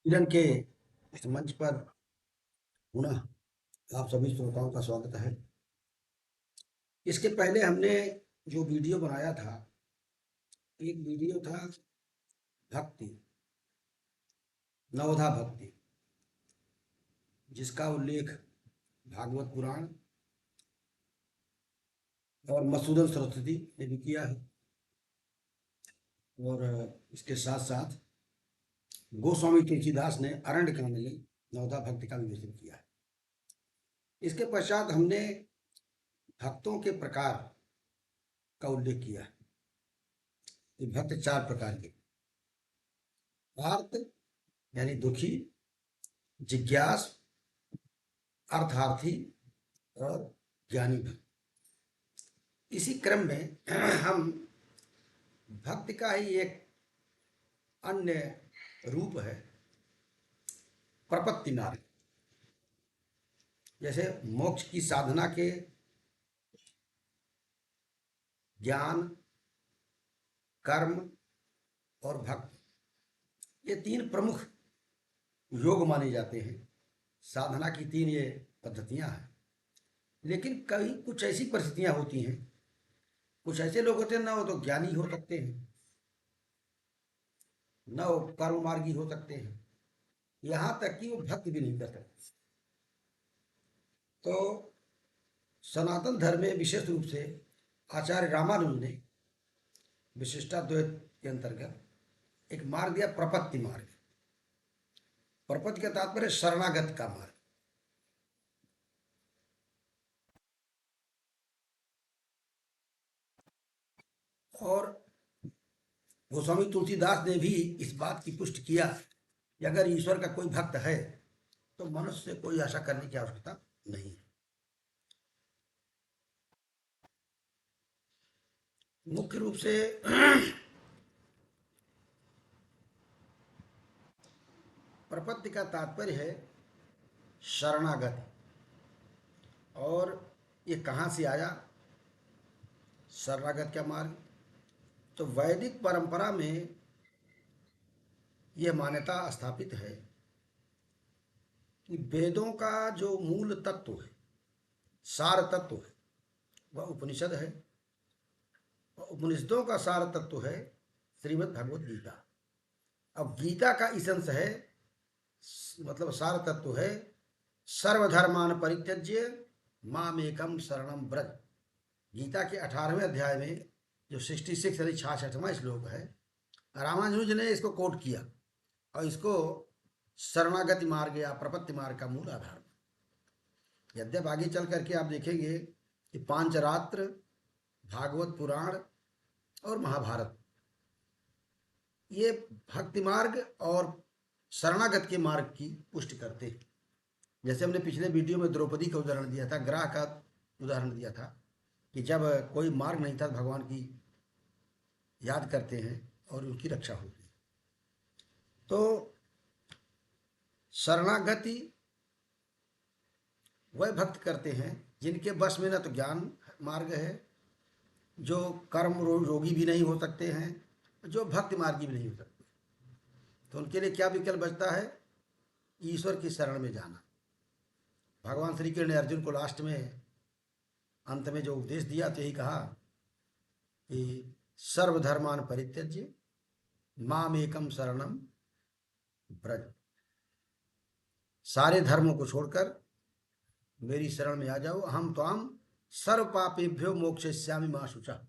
मिलन के इस मंच पर पुनः आप सभी श्रोताओं का स्वागत है। इसके पहले हमने जो वीडियो बनाया था, एक वीडियो था भक्ति, नवधा भक्ति, जिसका उल्लेख भागवत पुराण और मधुसूदन सरस्वती ने भी किया है। और इसके साथ साथ गोस्वामी तुलसीदास ने अरण्य कांड में नवधा भक्ति का विवेचन किया है। इसके पश्चात हमने भक्तों के प्रकार का उल्लेख किया है कि भक्त चार प्रकार के: आर्त यानी दुखी, जिज्ञास, अर्थार्थी और ज्ञानी भक्त। इसी क्रम में हम भक्ति का ही एक अन्य रूप है प्रपत्ति मार्ग। जैसे मोक्ष की साधना के ज्ञान, कर्म और भक्ति, ये तीन प्रमुख योग माने जाते हैं। साधना की तीन ये पद्धतियां हैं। लेकिन कभी कुछ ऐसी परिस्थितियां होती हैं, कुछ ऐसे लोग होते हैं ना, वो तो ज्ञानी हो सकते हैं, न वो कर्म मार्गी हो सकते हैं, यहां तक कि वो भक्ति भी नहीं कर सकते। तो सनातन धर्म में विशेष रूप से आचार्य रामानुज ने विशिष्टाद्वैत के अंतर्गत एक मार्ग दिया, प्रपत्ति मार्ग। प्रपत्ति का तात्पर्य शरणागत का मार्ग। और गोस्वामी तुलसीदास ने भी इस बात की पुष्टि किया कि अगर ईश्वर का कोई भक्त है तो मनुष्य से कोई आशा करने की आवश्यकता नहीं है। मुख्य रूप से प्रपत्ति का तात्पर्य है शरणागति। और ये कहाँ से आया शरणागत का मार्ग? तो वैदिक परंपरा में यह मान्यता स्थापित है कि वेदों का जो मूल तत्व है, सार तत्व है, वह उपनिषद है। उपनिषदों का सार तत्व है श्रीमद् भगवत गीता। अब गीता का इसेंस है, मतलब सार तत्व है, सर्वधर्मान परित्यज्य मामेकम शरणम व्रज। गीता के 18वें अध्याय में जो 66 यानी 66वां श्लोक है, रामानुज ने इसको कोट किया और इसको शरणागति मार्ग या प्रपत्ति मार्ग का मूल आधार। यद्यप आगे चल करके आप देखेंगे कि पांचरात्र, भागवत पुराण और महाभारत ये भक्ति मार्ग और शरणागत के मार्ग की पुष्टि करते हैं। जैसे हमने पिछले वीडियो में द्रौपदी का उदाहरण दिया था, ग्राह का उदाहरण दिया था कि जब कोई मार्ग नहीं था, भगवान की याद करते हैं और उनकी रक्षा होती है। तो शरणागति वह भक्त करते हैं जिनके बस में न तो ज्ञान मार्ग है, जो कर्म रोगी भी नहीं हो सकते हैं, जो भक्ति मार्गी भी नहीं हो सकते। तो उनके लिए क्या विकल्प बचता है? ईश्वर की शरण में जाना। भगवान श्री कृष्ण ने अर्जुन को लास्ट में अंत में जो उपदेश दिया तो यही कहा कि सर्वधर्मान परित्यज्य माम एकम शरणम व्रज। सारे धर्मों को छोड़कर मेरी शरण में आ जाओ। अहम त्वाम सर्व पापेभ्यो मोक्षयिष्यामि मा शुचः।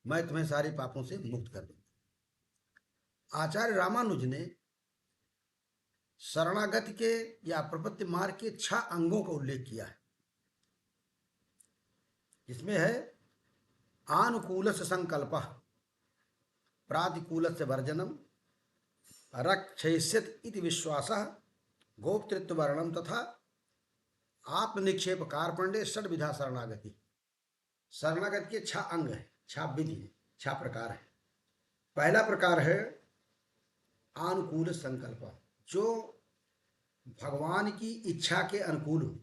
मैं तुम्हें सारे पापों से मुक्त कर दूंगा। आचार्य रामानुज ने शरणागति के या प्रपत्ति मार्ग के 6 अंगों का उल्लेख किया है, जिसमें है आनुकूलस्य संकल्पः, प्रातिकूलस्य वर्जनम, रक्षयिष्यत इति विश्वासः, गोप्तृत्व वर्णम तथा आत्मनिक्षेप कार्पण्य षड्विधा शरणागति। शरणागति के 6 अंग है, 6 विधि है, 6 प्रकार है। पहला प्रकार है अनुकूल संकल्प, जो भगवान की इच्छा के अनुकूल हो,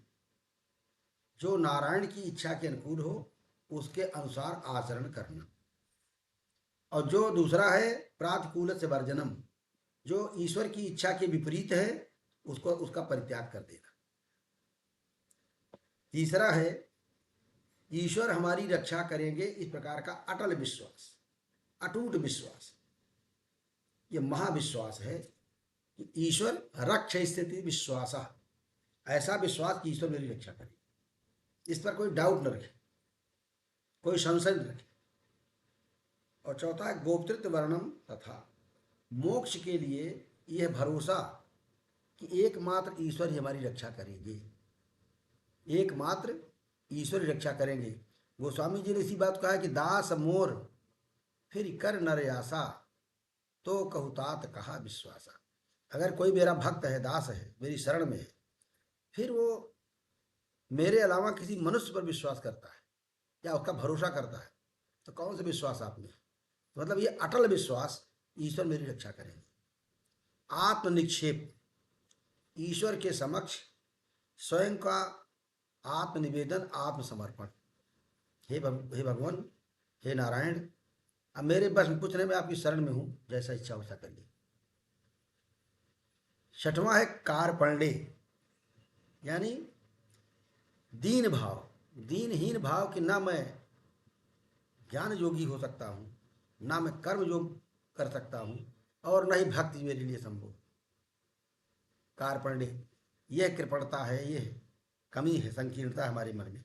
जो नारायण की इच्छा के अनुकूल हो, उसके अनुसार आचरण करना। और जो दूसरा है प्रातिकूल से वर्जनम, जो ईश्वर की इच्छा के विपरीत है उसको उसका परित्याग कर देना। तीसरा है ईश्वर हमारी रक्षा करेंगे, इस प्रकार का अटल विश्वास, अटूट विश्वास। ये महाविश्वास है कि ईश्वर रक्ष स्थिति विश्वास, ऐसा विश्वास कि ईश्वर मेरी रक्षा करे, इस पर कोई डाउट न रखे, कोई संशय न रखे। और चौथा है गोप्तृत्व वर्णम तथा, मोक्ष के लिए यह भरोसा कि एकमात्र ईश्वर ही हमारी रक्षा करेंगे, एकमात्र ईश्वर रक्षा करेंगे। गोस्वामी जी ने इसी बात कहा है कि दास मोर फिर कर नर आशा, तो कहुतात कहा विश्वासा। अगर कोई मेरा भक्त है, दास है, मेरी शरण में है, फिर वो मेरे अलावा किसी मनुष्य पर विश्वास करता है या उसका भरोसा करता है, तो कौन सा विश्वास आप में? तो मतलब ये अटल विश्वास, ईश्वर मेरी रक्षा करेंगे। आत्मनिक्षेप, ईश्वर के समक्ष स्वयं का आत्मनिवेदन, आत्मसमर्पण। हे भगवान, हे नारायण, अब मेरे बस कुछ नहीं, मैं आपकी शरण में हूं, जैसा इच्छा वैसा कर ली। छठवां है कार्पण्य, यानी दीन भाव, दीनहीन भाव कि ना मैं ज्ञान योगी हो सकता हूं, ना मैं कर्म योग कर सकता हूं, और न ही भक्ति मेरे लिए संभव। कार्पण्य, यह कृपणता है, यह कमी है, संकीर्णता है हमारे मन में।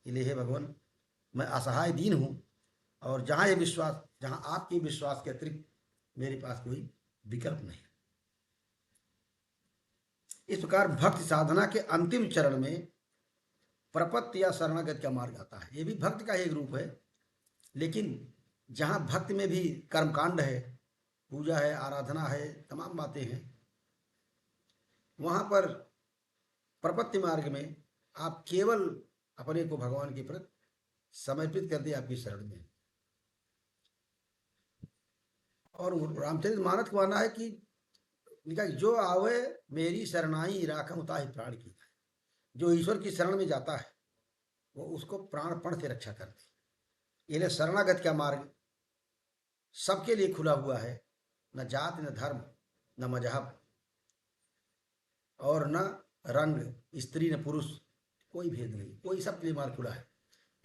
इसलिए हे भगवान, मैं असहाय दीन हूं, और जहां ये विश्वास, जहां आपके विश्वास के अतिरिक्त मेरे पास कोई विकल्प नहीं। इस प्रकार भक्ति साधना के अंतिम चरण में प्रपत्ति या शरणागत का मार्ग आता है। ये भी भक्ति का एक रूप है, लेकिन जहां भक्ति में भी कर्मकांड है, पूजा है, आराधना है, तमाम बातें हैं, वहां पर प्रपत्ति मार्ग में आप केवल अपने को भगवान के प्रति समर्पित कर दिए, आपकी शरण में। और रामचरित मानस को माना है कि जो आवे मेरी शरणाई राखम उताहि प्राण की, जो ईश्वर की शरण में जाता है वो उसको प्राणपण से रक्षा करते। इन्हें शरणागत का मार्ग सबके लिए खुला हुआ है, न जात, न धर्म, न मजहब, और न रंग, स्त्री न पुरुष, कोई भेद नहीं, कोई सबके लिए मार्ग खुला है।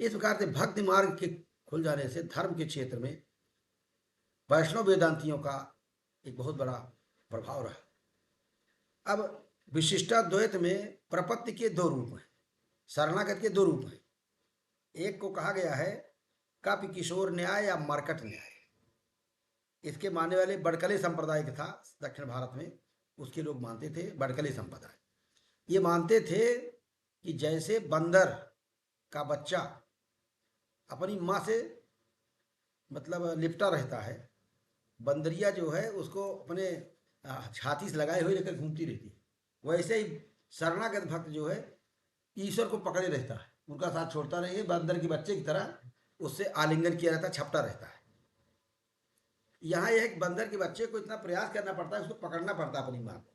इस प्रकार से भक्ति मार्ग के खुल जाने से धर्म के क्षेत्र में वैष्णव वेदांतियों का एक बहुत बड़ा प्रभाव रहा। अब विशिष्टाद्वैत में प्रपत्ति के दो रूप हैं, शरणागत के दो रूप हैं। एक को कहा गया है कपि किशोर न्याय या मरकट न्याय। इसके मानने वाले बड़कले संप्रदाय का था दक्षिण भारत में, उसके लोग मानते थे, बड़कले संप्रदाय। ये मानते थे कि जैसे बंदर का बच्चा अपनी माँ से मतलब लिपटा रहता है, बंदरिया जो है उसको अपने छाती से लगाए हुए लेकर घूमती रहती है, वैसे ही शरणागत भक्त जो है ईश्वर को पकड़े रहता है, उनका साथ छोड़ता नहीं है, बंदर के बच्चे की तरह उससे आलिंगन किया रहता है, छपटा रहता है। यहाँ एक बंदर के बच्चे को इतना प्रयास करना पड़ता है, उसको पकड़ना पड़ता है अपनी माँ को।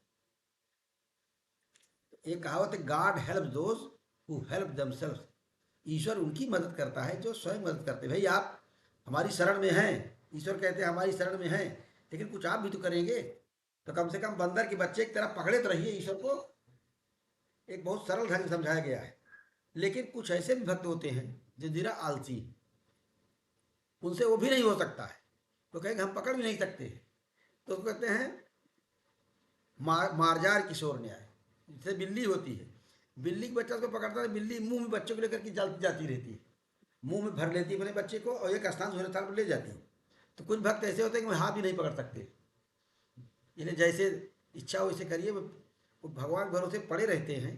एक कहावत है, God help those who help themselves. ईश्वर उनकी मदद करता है जो स्वयं मदद करते हैं। भाई आप हमारी शरण में हैं, ईश्वर कहते हैं हमारी शरण में हैं, लेकिन कुछ आप भी तो करेंगे, तो कम से कम बंदर के बच्चे की तरह पकड़े तो रहिए ईश्वर को। एक बहुत सरल ढंग से समझाया गया है। लेकिन कुछ ऐसे भी भक्त होते हैं जो जरा आलसी, उनसे वो भी नहीं हो सकता है, तो कहेंगे हम पकड़ भी नहीं सकते, तो कहते हैं मारजार किशोर न्याय। जैसे बिल्ली होती है, बिल्ली के बच्चा को पकड़ता है, बिल्ली मुंह में बच्चों को लेकर के जाती जाती रहती है, मुंह में भर लेती है अपने बच्चे को और एक स्थान दूसरे स्थान पर ले जाती है। तो कुछ भक्त ऐसे होते हैं कि हाथ भी नहीं पकड़ सकते, इन्हें जैसे इच्छा हो वैसे करिए, वो भगवान भरोसे पड़े रहते हैं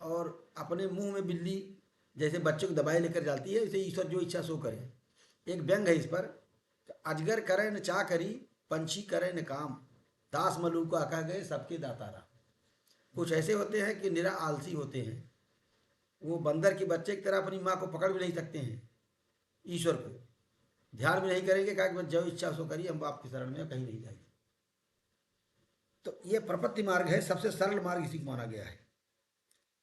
और अपने मुंह में बिल्ली जैसे बच्चों को दबाए लेकर जाती है, वैसे ईश्वर जो इच्छा सो करे। एक व्यंग है इस पर, अजगर करे न चा करी, पंछी करे न काम, दास मलू को आका गए सबके दातारा। कुछ ऐसे होते हैं कि निरा आलसी होते हैं, वो बंदर के बच्चे की तरह अपनी माँ को पकड़ भी नहीं सकते हैं, ईश्वर को ध्यान भी नहीं करेंगे, कहा कि जो इच्छा सो करिए, हम आपकी शरण में कहीं नहीं जाएंगे। तो ये प्रपत्ति मार्ग है, सबसे सरल मार्ग इसी को माना गया है।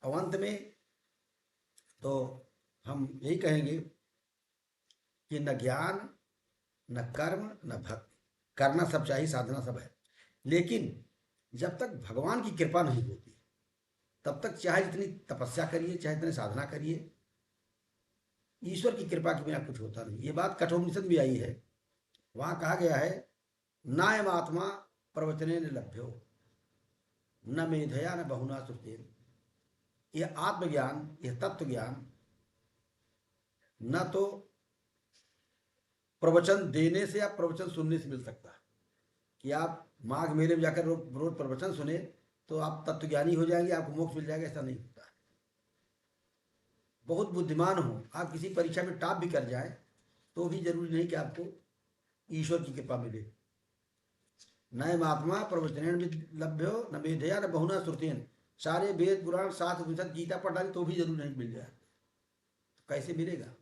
अब अंत में तो हम यही कहेंगे कि न ज्ञान, न कर्म, न भक्ति, करना सब चाहिए, साधना सब है, लेकिन जब तक भगवान की कृपा नहीं होती तब तक चाहे जितनी तपस्या करिए, चाहे जितनी साधना करिए, ईश्वर की कृपा के बिना कुछ होता नहीं। ये बात कठोपनिषद में आई है। वहां कहा गया है, नायम आत्मा प्रवचने न लभ्यो, न मेधया न बहुना श्रुतेन। यह आत्मज्ञान, यह तत्व ज्ञान न तो प्रवचन देने से या प्रवचन सुनने से मिल सकता है, कि आप माघ मेले में जाकर रोज रोज प्रवचन सुने तो आप तत्वज्ञानी हो जाएंगे, आपको मोक्ष मिल जाएगा, ऐसा नहीं होता है। बहुत बुद्धिमान हो, आप किसी परीक्षा में टॉप भी कर जाए तो भी जरूरी नहीं कि आपको ईश्वर की कृपा मिले। नयम आत्मा प्रवचन लभ्यो न वेदया न बहुना श्रुतेन। सारे वेद पुराण 7 उपनिषद गीता पढ़ डाली तो भी जरूर नहीं मिल जाए, तो कैसे मिलेगा?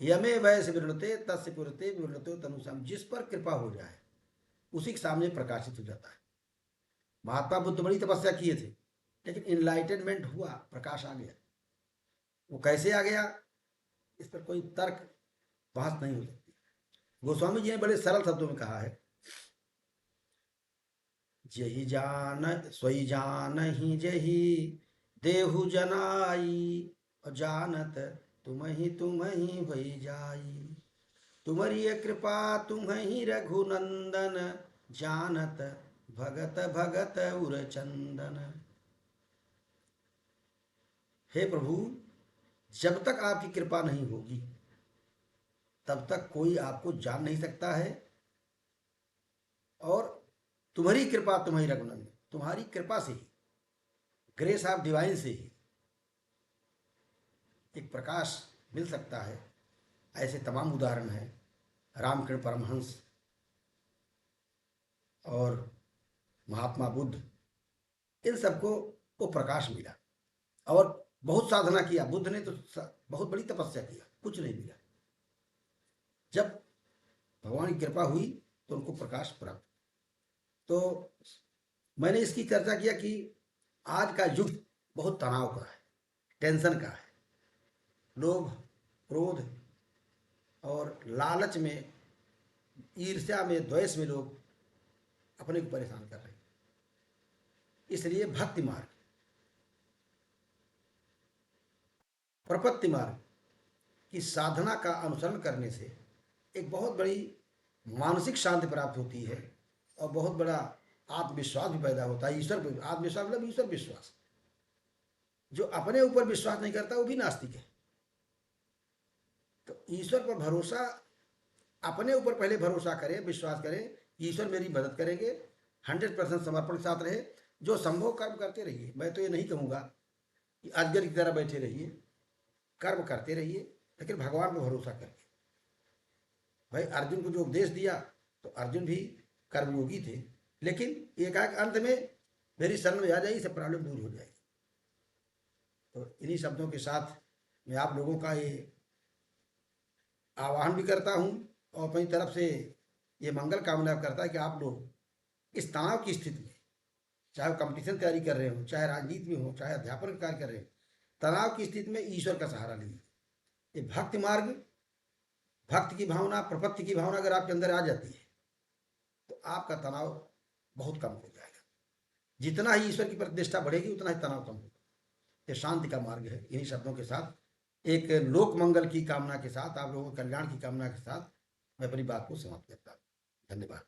यमे वैसे विवृणते तस्य पुरते विवृणतो तनुसम। जिस पर कृपा हो जाए उसी के सामने प्रकाशित हो जाता है। महात्मा बुद्ध बड़ी तपस्या किए थे, लेकिन इनलाइटनमेंट हुआ, प्रकाश आ गया। वो कैसे आ गया, इस पर कोई तर्क बहस नहीं हो सकती। गोस्वामी जी ने बड़े सरल शब्दों में कहा है, जही जान सोई जान ही जही देहु जनाई, और जानत तुम ही भई जाई। तुम्हारी कृपा तुम ही रघुनंदन, जानत भगत भगत उर चंदन। हे प्रभु, जब तक आपकी कृपा नहीं होगी तब तक कोई आपको जान नहीं सकता है। और तुम्हारी कृपा तुम्हारी रघुनंदन, तुम्हारी कृपा से ही, ग्रेस ऑफ डिवाइन से ही एक प्रकाश मिल सकता है। ऐसे तमाम उदाहरण हैं। रामकृष्ण परमहंस और महात्मा बुद्ध, इन सबको वो प्रकाश मिला। और बहुत साधना किया बुद्ध ने, तो बहुत बड़ी तपस्या किया, कुछ नहीं मिला। जब भगवान की कृपा हुई तो उनको प्रकाश प्राप्त। तो मैंने इसकी चर्चा किया कि आज का युग बहुत तनाव का है, टेंशन का है। लोभ, क्रोध और लालच में, ईर्ष्या में, द्वेष में लोग अपने को परेशान कर रहे हैं। इसलिए भक्ति मार्ग, प्रपत्ति मार्ग की साधना का अनुसरण करने से एक बहुत बड़ी मानसिक शांति प्राप्त होती है और बहुत बड़ा आत्मविश्वास भी पैदा होता है। ईश्वर पर आत्मविश्वास मतलब ईश्वर विश्वास। जो अपने ऊपर विश्वास नहीं करता वो भी नास्तिक है। तो ईश्वर पर भरोसा, अपने ऊपर पहले भरोसा करें, विश्वास करें, ईश्वर मेरी मदद करेंगे, 100% समर्पण के साथ रहे, जो संभव कर्म करते रहिए। मैं तो ये नहीं कहूँगा कि अजगर की तरह बैठे रहिए, कर्म करते रहिए, लेकिन भगवान पर भरोसा करके। भाई अर्जुन को जो उपदेश दिया तो अर्जुन भी कर्मयोगी थे, लेकिन एकाएक अंत में मेरी शरण में आ जाएगी, सब प्रॉब्लम दूर हो जाएगी। तो इन्हीं शब्दों के साथ मैं आप लोगों का ये आह्वान भी करता हूँ और अपनी तरफ से ये मंगल कामना करता है कि आप लोग इस तनाव की स्थिति में, चाहे वो कंपटीशन तैयारी कर रहे हो, चाहे राजनीति में हो, चाहे अध्यापन का कार्य कर रहे हो, तनाव की स्थिति में ईश्वर का सहारा लीजिए। ये भक्ति मार्ग, भक्त की भावना, प्रपत्ति की भावना अगर आपके अंदर आ जाती है तो आपका तनाव बहुत कम हो जाएगा। जितना ही ईश्वर की प्रतिष्ठा बढ़ेगी उतना ही तनाव कम होगा। ये शांति का मार्ग है। इन्हीं शब्दों के साथ, एक लोक मंगल की कामना के साथ, आप लोगों के कल्याण की कामना के साथ मैं अपनी बात को समाप्त करता हूँ। धन्यवाद।